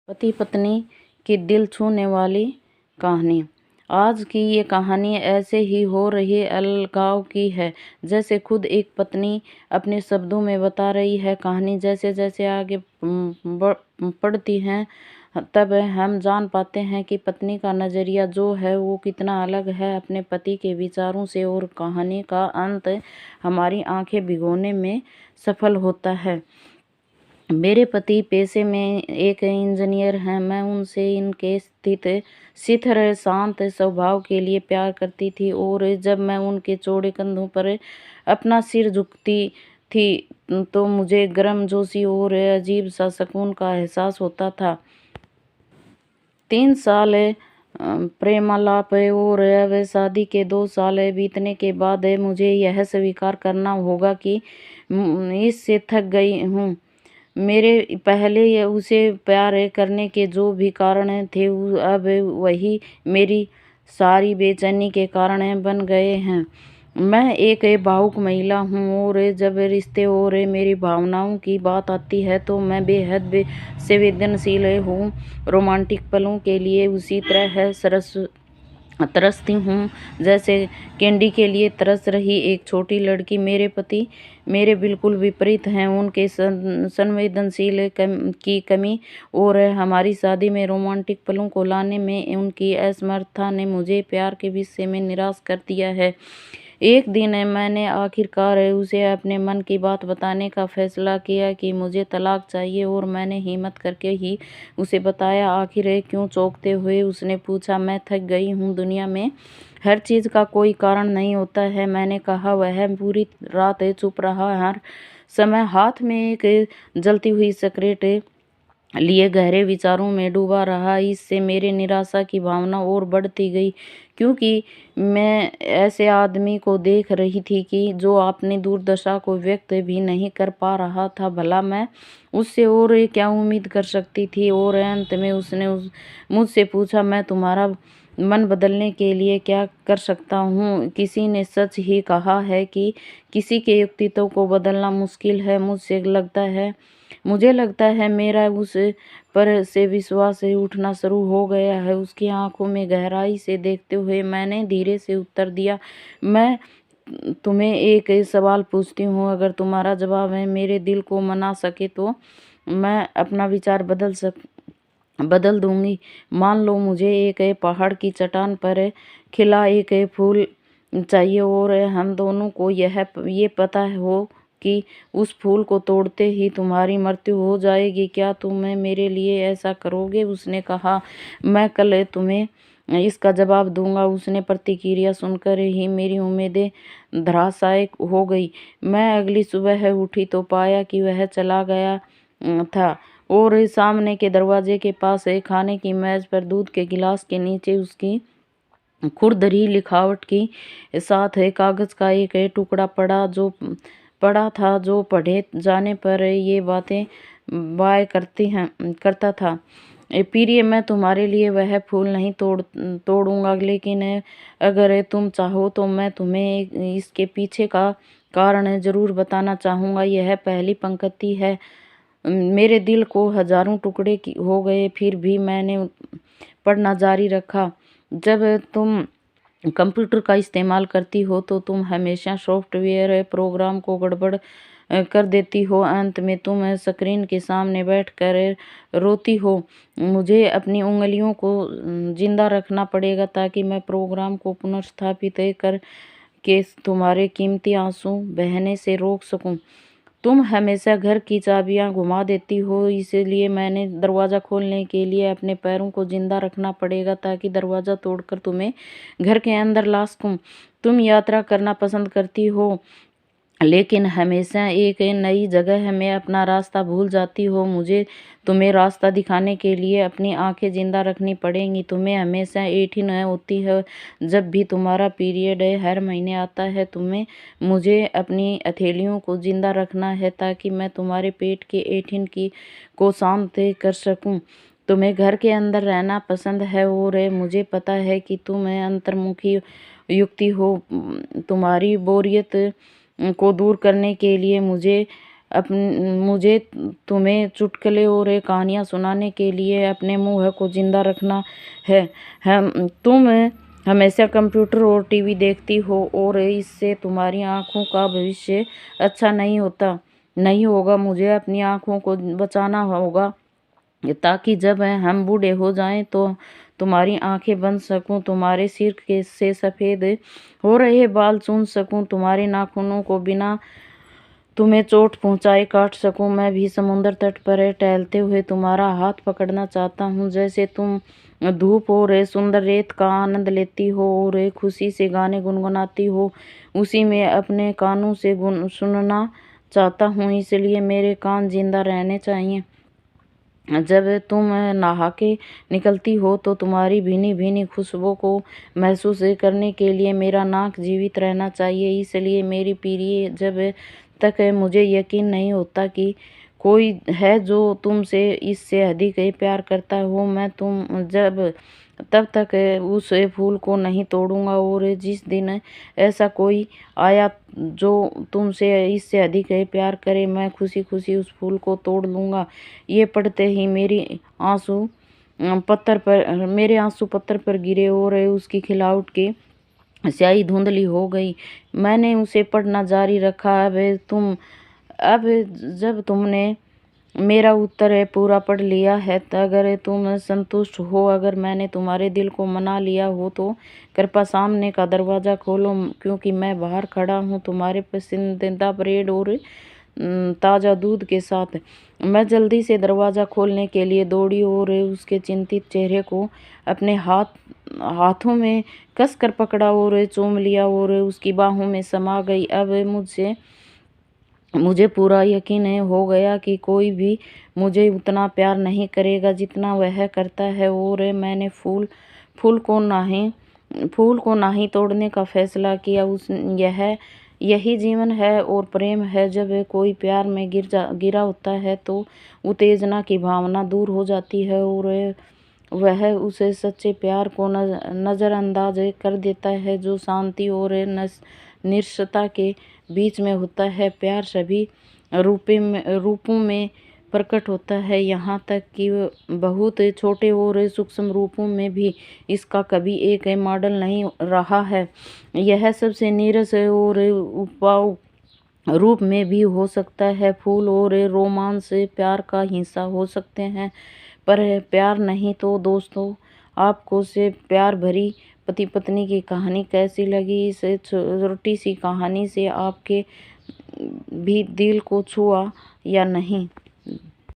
पति पत्नी की दिल छूने वाली कहानी। आज की ये कहानी ऐसे ही हो रही अलगाव की है, जैसे खुद एक पत्नी अपने शब्दों में बता रही है कहानी। जैसे जैसे आगे पढ़ती हैं तब हम जान पाते हैं कि पत्नी का नज़रिया जो है वो कितना अलग है अपने पति के विचारों से, और कहानी का अंत हमारी आंखें भिगोने में सफल होता है। मेरे पति पेशे में एक इंजीनियर हैं। मैं उनसे इनके स्थिर शांत स्वभाव के लिए प्यार करती थी, और जब मैं उनके चौड़े कंधों पर अपना सिर झुकती थी तो मुझे गर्मजोशी और अजीब सा सुकून का एहसास होता था। 3 साल प्रेमालाप और अब शादी के 2 साल बीतने के बाद मुझे यह स्वीकार करना होगा कि इससे थक गई हूँ। मेरे पहले उसे प्यार करने के जो भी कारण थे अब वही मेरी सारी बेचैनी के कारण बन गए हैं। मैं एक भावुक महिला हूँ, और जब रिश्ते और मेरी भावनाओं की बात आती है तो मैं बेहद संवेदनशील हूँ। रोमांटिक पलों के लिए उसी तरह तरसती हूँ जैसे कैंडी के लिए तरस रही एक छोटी लड़की। मेरे पति मेरे बिल्कुल विपरीत हैं। उनके संवेदनशील की कमी और हमारी शादी में रोमांटिक पलों को लाने में उनकी असमर्थता ने मुझे प्यार के विषय में निराश कर दिया है। एक दिन मैंने आखिरकार उसे अपने मन की बात बताने का फैसला किया कि मुझे तलाक चाहिए, और मैंने हिम्मत करके ही उसे बताया। आखिर क्यों चौंकते हुए उसने पूछा। मैं थक गई हूँ, दुनिया में हर चीज़ का कोई कारण नहीं होता है, मैंने कहा। वह पूरी रात चुप रहा, हर समय हाथ में एक जलती हुई सिगरेट लिए गहरे विचारों में डूबा रहा। इससे मेरी निराशा की भावना और बढ़ती गई, क्योंकि मैं ऐसे आदमी को देख रही थी कि जो अपनी दुर्दशा को व्यक्त भी नहीं कर पा रहा था। भला मैं उससे और क्या उम्मीद कर सकती थी। और अंत में उसने मुझसे पूछा, मैं तुम्हारा मन बदलने के लिए क्या कर सकता हूँ? किसी ने सच ही कहा है कि किसी के व्यक्तित्व को बदलना मुश्किल है। मुझे लगता है मेरा उस पर से विश्वास उठना शुरू हो गया है। उसकी आंखों में गहराई से देखते हुए मैंने धीरे से उत्तर दिया, मैं तुम्हें एक सवाल पूछती हूँ। अगर तुम्हारा जवाब है मेरे दिल को मना सके तो मैं अपना विचार बदल दूंगी। मान लो मुझे एक पहाड़ की चट्टान पर खिला एक फूल चाहिए, और हम दोनों को ये पता हो कि उस फूल को तोड़ते ही तुम्हारी मृत्यु हो जाएगी। क्या तुम मेरे लिए ऐसा करोगे? उसने कहा, मैं कल तुम्हें इसका जवाब दूंगा। उसने प्रतिक्रिया सुनकर ही मेरी उम्मीदें धराशायी हो गई। मैं अगली सुबह उठी तो पाया कि वह चला गया था, और सामने के दरवाजे के पास खाने की मेज पर दूध के गिलास के नीचे उसकी खुरदरी लिखावट की साथ कागज का एक टुकड़ा पड़ा था, जो पढ़े जाने पर ये बातें बाय करता था। प्रिय, मैं तुम्हारे लिए वह फूल नहीं तोड़ूंगा, लेकिन अगर तुम चाहो तो मैं तुम्हें इसके पीछे का कारण जरूर बताना चाहूँगा। यह पहली पंक्ति है। मेरे दिल को हजारों टुकड़े हो गए, फिर भी मैंने पढ़ना जारी रखा। जब तुम कंप्यूटर का इस्तेमाल करती हो तो तुम हमेशा सॉफ्टवेयर प्रोग्राम को गड़बड़ कर देती हो। अंत में तुम स्क्रीन के सामने बैठकर रोती हो। मुझे अपनी उंगलियों को जिंदा रखना पड़ेगा ताकि मैं प्रोग्राम को पुनर्स्थापित कर के तुम्हारे कीमती आंसू बहने से रोक सकूं। तुम हमेशा घर की चाबियां घुमा देती हो, इसलिए मैंने दरवाज़ा खोलने के लिए अपने पैरों को जिंदा रखना पड़ेगा ताकि दरवाज़ा तोड़कर तुम्हें घर के अंदर ला सकूं। तुम यात्रा करना पसंद करती हो, लेकिन हमेशा एक नई जगह में अपना रास्ता भूल जाती हो। मुझे तुम्हें रास्ता दिखाने के लिए अपनी आंखें जिंदा रखनी पड़ेंगी। तुम्हें हमेशा ऐंठन होती है जब भी तुम्हारा पीरियड हर महीने आता है। मुझे अपनी हथेलियों को जिंदा रखना है ताकि मैं तुम्हारे पेट के ऐंठन को शांत कर सकूं। तुम्हें घर के अंदर रहना पसंद है, और मुझे पता है कि तुम अंतर्मुखी युक्ति हो। तुम्हारी बोरियत को दूर करने के लिए मुझे मुझे तुम्हें चुटकुले और कहानियाँ सुनाने के लिए अपने मुंह को जिंदा रखना है। तुम हमेशा कंप्यूटर और टीवी देखती हो और इससे तुम्हारी आंखों का भविष्य अच्छा नहीं होगा। मुझे अपनी आंखों को बचाना होगा ताकि जब हम बूढ़े हो जाएं तो तुम्हारी आंखें बन सकूं, तुम्हारे सिर के से सफ़ेद हो रहे बाल चुन सकूं, तुम्हारे नाखूनों को बिना तुम्हें चोट पहुंचाए काट सकूं। मैं भी समुद्र तट पर टहलते हुए तुम्हारा हाथ पकड़ना चाहता हूं, जैसे तुम धूप और सुंदर रेत का आनंद लेती हो और खुशी से गाने गुनगुनाती हो, उसी में अपने कानों से सुनना चाहता हूँ। इसलिए मेरे कान जिंदा रहने चाहिए। जब तुम नहा के निकलती हो तो तुम्हारी भीनी भीनी खुशबू को महसूस करने के लिए मेरा नाक जीवित रहना चाहिए। इसलिए मेरी प्रिय, जब तक मुझे यकीन नहीं होता कि कोई है जो तुमसे इससे अधिक प्यार करता हो, मैं तब तक उस फूल को नहीं तोड़ूंगा। और जिस दिन ऐसा कोई आया जो तुमसे इससे अधिक प्यार करे, मैं खुशी खुशी उस फूल को तोड़ लूंगा। ये पढ़ते ही मेरे आंसू पत्थर पर गिरे और उसकी खिलावट की स्याही धुंधली हो गई। मैंने उसे पढ़ना जारी रखा। अब जब तुमने मेरा उत्तर पूरा पढ़ लिया है, तो अगर तुम संतुष्ट हो, अगर मैंने तुम्हारे दिल को मना लिया हो, तो कृपया सामने का दरवाज़ा खोलो, क्योंकि मैं बाहर खड़ा हूँ तुम्हारे पसंदीदा ब्रेड और ताज़ा दूध के साथ। मैं जल्दी से दरवाज़ा खोलने के लिए दौड़ी और उसके चिंतित चेहरे को अपने हाथों में कसकर पकड़ा और चूम लिया और उसकी बाहों में समा गई। अब मुझे पूरा यकीन हो गया कि कोई भी मुझे उतना प्यार नहीं करेगा जितना वह करता है, और मैंने फूल को नहीं तोड़ने का फैसला किया। यही जीवन है और प्रेम है। जब कोई प्यार में गिरा होता है तो उत्तेजना की भावना दूर हो जाती है और वह उसे सच्चे प्यार को नज़रअंदाज कर देता है, जो शांति और निष्ठता के बीच में होता है। प्यार सभी रूपों में प्रकट होता है, यहाँ तक कि बहुत छोटे और सूक्ष्म रूपों में भी। इसका कभी एक मॉडल नहीं रहा है। यह सबसे नीरस और उपजाऊ रूप में भी हो सकता है। फूल और रोमांस प्यार का हिस्सा हो सकते हैं, पर प्यार नहीं। तो दोस्तों, आपको से प्यार भरी पति पत्नी की कहानी कैसी लगी? इस छोटी सी कहानी से आपके भी दिल को छुआ या नहीं?